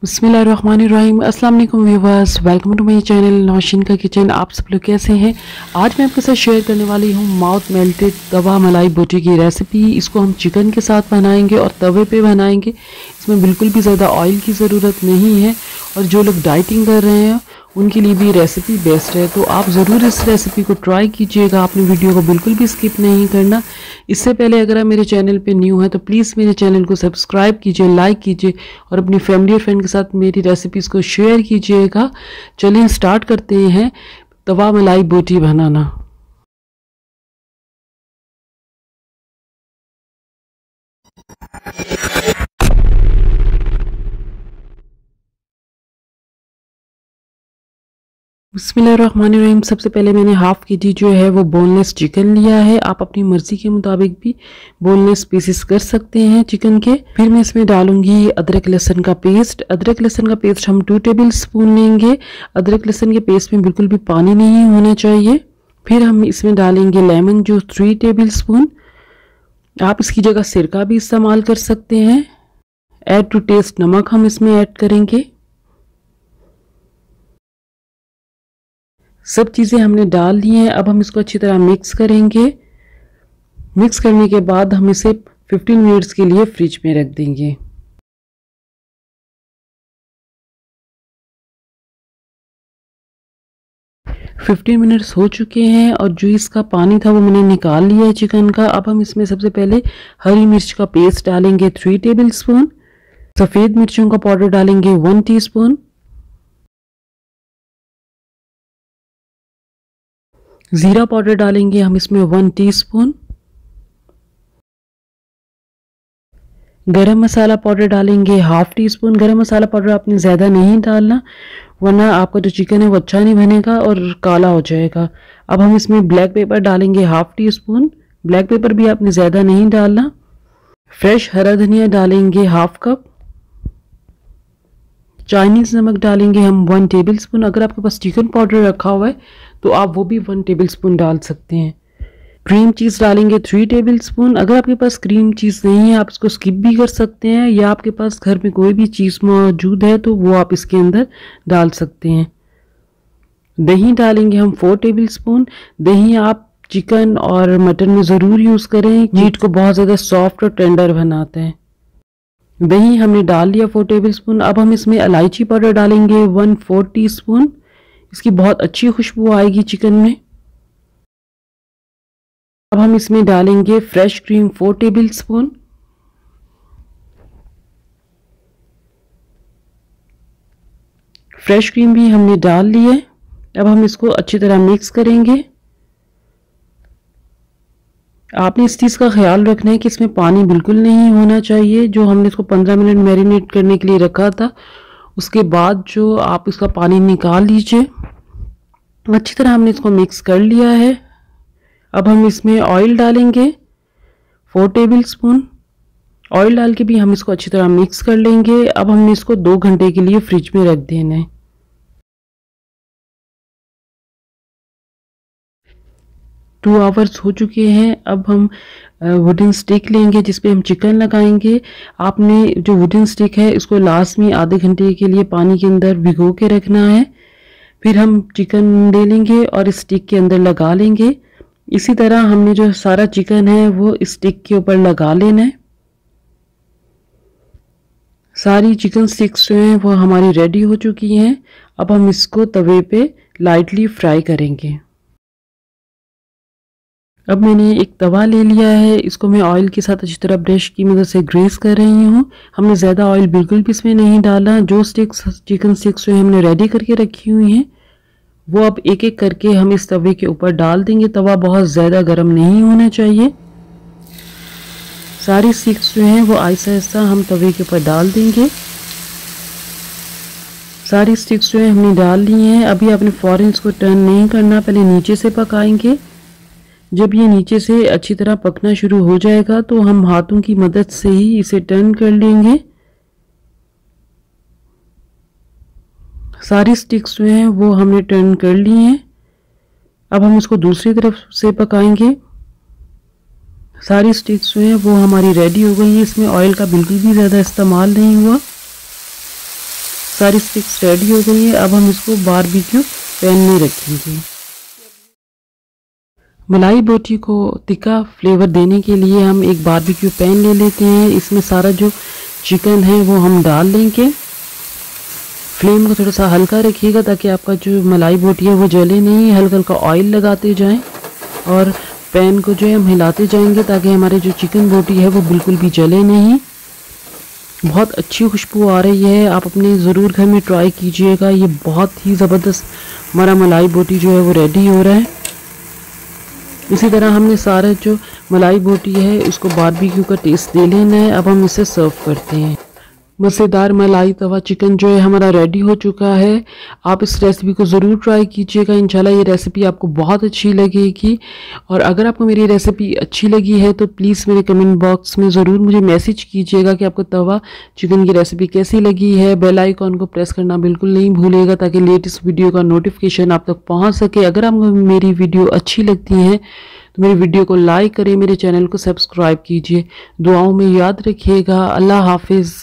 बिस्मिल्लाहिर्रहमानिर्रहीम। अस्सलाम वालेकुम viewers, welcome to my channel Naushin का किचन। आप सब लोग कैसे हैं? आज मैं आपके साथ शेयर करने वाली हूँ माउथ मेल्टेड तवा मलाई बोटी की रेसिपी। इसको हम चिकन के साथ बनाएंगे और तवे पे बनाएंगे। इसमें बिल्कुल भी ज़्यादा ऑयल की ज़रूरत नहीं है और जो लोग डाइटिंग कर रहे हैं उनके लिए भी रेसिपी बेस्ट है। तो आप ज़रूर इस रेसिपी को ट्राई कीजिएगा, आपने वीडियो को बिल्कुल भी स्किप नहीं करना। इससे पहले अगर आप मेरे चैनल पे न्यू हैं तो प्लीज़ मेरे चैनल को सब्सक्राइब कीजिए, लाइक कीजिए और अपनी फैमिली और फ्रेंड के साथ मेरी रेसिपीज़ को शेयर कीजिएगा। चलिए स्टार्ट करते हैं तवा मलाई बोटी बनाना। बिस्मिल्लाहिर्रहमानिर्रहीम। सबसे पहले मैंने हाफ केजी जो है वो बोनलेस चिकन लिया है। आप अपनी मर्जी के मुताबिक भी बोनलेस पीसेस कर सकते हैं चिकन के। फिर मैं इसमें डालूंगी अदरक लहसुन का पेस्ट। अदरक लहसुन का पेस्ट हम 2 टेबल स्पून लेंगे। अदरक लहसुन के पेस्ट में बिल्कुल भी पानी नहीं होना चाहिए। फिर हम इसमें डालेंगे लेमन जूस 3 टेबल स्पून। आप इसकी जगह सिरका भी इस्तेमाल कर सकते हैं। ऐड टू टेस्ट नमक हम इसमें ऐड करेंगे। सब चीज़ें हमने डाल ली हैं। अब हम इसको अच्छी तरह मिक्स करेंगे। मिक्स करने के बाद हम इसे 15 मिनट्स के लिए फ्रिज में रख देंगे। फिफ्टीन मिनट्स हो चुके हैं और जो इसका पानी था वो मैंने निकाल लिया है चिकन का। अब हम इसमें सबसे पहले हरी मिर्च का पेस्ट डालेंगे 3 टेबल स्पून। सफ़ेद मिर्चों का पाउडर डालेंगे 1 टीस्पून। ज़ीरा पाउडर डालेंगे हम इसमें 1 टीस्पून। गरम मसाला पाउडर डालेंगे 1/2 टीस्पून। गरम मसाला पाउडर आपने ज़्यादा नहीं डालना वरना आपका जो चिकन है वो अच्छा नहीं बनेगा और काला हो जाएगा। अब हम इसमें ब्लैक पेपर डालेंगे 1/2 टीस्पून। ब्लैक पेपर भी आपने ज़्यादा नहीं डालना। फ्रेश हरा धनिया डालेंगे 1/2 कप। चाइनीज़ नमक डालेंगे हम 1 टेबल स्पून। अगर आपके पास चिकन पाउडर रखा हुआ है तो आप वो भी 1 टेबल स्पून डाल सकते हैं। क्रीम चीज़ डालेंगे 3 टेबल स्पून। अगर आपके पास क्रीम चीज़ नहीं है आप इसको स्किप भी कर सकते हैं, या आपके पास घर में कोई भी चीज़ मौजूद है तो वो आप इसके अंदर डाल सकते हैं। दही डालेंगे हम 4 टेबल स्पून। दही आप चिकन और मटन में ज़रूर यूज़ करें, मीट को बहुत ज़्यादा सॉफ्ट और टेंडर बनाते हैं। दही हमने डाल लिया 4 टेबल स्पून। अब हम इसमें इलायची पाउडर डालेंगे 1/4 टीस्पून। इसकी बहुत अच्छी खुशबू आएगी चिकन में। अब हम इसमें डालेंगे fresh cream 4 table spoon. Fresh cream भी हमने डाल ली है। अब हम इसको अच्छी तरह मिक्स करेंगे। आपने इस चीज़ का ख्याल रखना है कि इसमें पानी बिल्कुल नहीं होना चाहिए। जो हमने इसको 15 मिनट मैरिनेट करने के लिए रखा था उसके बाद जो आप इसका पानी निकाल लीजिए। अच्छी तरह हमने इसको मिक्स कर लिया है। अब हम इसमें ऑयल डालेंगे 4 टेबल स्पून। ऑयल डाल के भी हम इसको अच्छी तरह मिक्स कर लेंगे। अब हमने इसको 2 घंटे के लिए फ्रिज में रख देना है। 2 आवर्स हो चुके हैं। अब हम वुडन स्टिक लेंगे जिस पे हम चिकन लगाएंगे। आपने जो वुडन स्टिक है इसको लास्ट में आधे घंटे के लिए पानी के अंदर भिगो के रखना है। फिर हम चिकन ले लेंगे और इस स्टिक के अंदर लगा लेंगे। इसी तरह हमने जो सारा चिकन है वो इस स्टिक के ऊपर लगा लेना है। सारी चिकन स्टिक्स जो हैं वो हमारी रेडी हो चुकी हैं। अब हम इसको तवे पे लाइटली फ्राई करेंगे। अब मैंने एक तवा ले लिया है, इसको मैं ऑयल के साथ अच्छी तरह ब्रश की मदद से ग्रीस कर रही हूँ। हमने ज़्यादा ऑयल बिल्कुल भी इसमें नहीं डाला। जो चिकन स्टिक्स जो हमने रेडी करके रखी हुई हैं वो अब एक एक करके हम इस तवे के ऊपर डाल देंगे। तवा बहुत ज़्यादा गर्म नहीं होना चाहिए। सारी स्टिक्स जो हैं वो आहिस्ता आहिस्ता हम तवे के ऊपर डाल देंगे। सारी स्टिक्स जो है हमने डाल ली हैं। अभी आपने फ़ौरन इसको टर्न नहीं करना, पहले नीचे से पकाएंगे। जब ये नीचे से अच्छी तरह पकना शुरू हो जाएगा तो हम हाथों की मदद से ही इसे टर्न कर लेंगे। सारी स्टिक्स जो हैं वो हमने टर्न कर ली हैं। अब हम इसको दूसरी तरफ से पकाएंगे। सारी स्टिक्स जो हैं वो हमारी रेडी हो गई हैं। इसमें ऑयल का बिल्कुल भी ज़्यादा इस्तेमाल नहीं हुआ। सारी स्टिक्स रेडी हो गई है। अब हम इसको बारबेक्यू पैन में रखेंगे। मलाई बोटी को तिक्का फ्लेवर देने के लिए हम एक बारबेक्यू पैन ले लेते हैं। इसमें सारा जो चिकन है वो हम डाल लेंगे। फ्लेम को थोड़ा सा हल्का रखिएगा ताकि आपका जो मलाई बोटी है वो जले नहीं। हल्का हल्का ऑयल लगाते जाएं और पैन को जो है हम हिलाते जाएंगे ताकि हमारे जो चिकन बोटी है वो बिल्कुल भी जले नहीं। बहुत अच्छी खुशबू आ रही है, आप अपने ज़रूर घर में ट्राई कीजिएगा। ये बहुत ही ज़बरदस्त हमारा मलाई बोटी जो है वो रेडी हो रहा है। इसी तरह हमने सारा जो मलाई बोटी है उसको बारबेक्यू का टेस्ट दे लेना है। अब हम इसे सर्व करते हैं। मज़ेदार मलाई तवा चिकन जो है हमारा रेडी हो चुका है। आप इस रेसिपी को ज़रूर ट्राई कीजिएगा। इंशाल्लाह ये रेसिपी आपको बहुत अच्छी लगेगी। और अगर आपको मेरी रेसिपी अच्छी लगी है तो प्लीज़ मेरे कमेंट बॉक्स में ज़रूर मुझे मैसेज कीजिएगा कि आपको तवा चिकन की रेसिपी कैसी लगी है। बेल आइकॉन को प्रेस करना बिल्कुल नहीं भूलिएगा ताकि लेटेस्ट वीडियो का नोटिफिकेशन आप तक पहुँच सके। अगर आपको मेरी वीडियो अच्छी लगती है तो मेरी वीडियो को लाइक करें, मेरे चैनल को सब्सक्राइब कीजिए। दुआओं में याद रखिएगा। अल्लाह हाफिज़।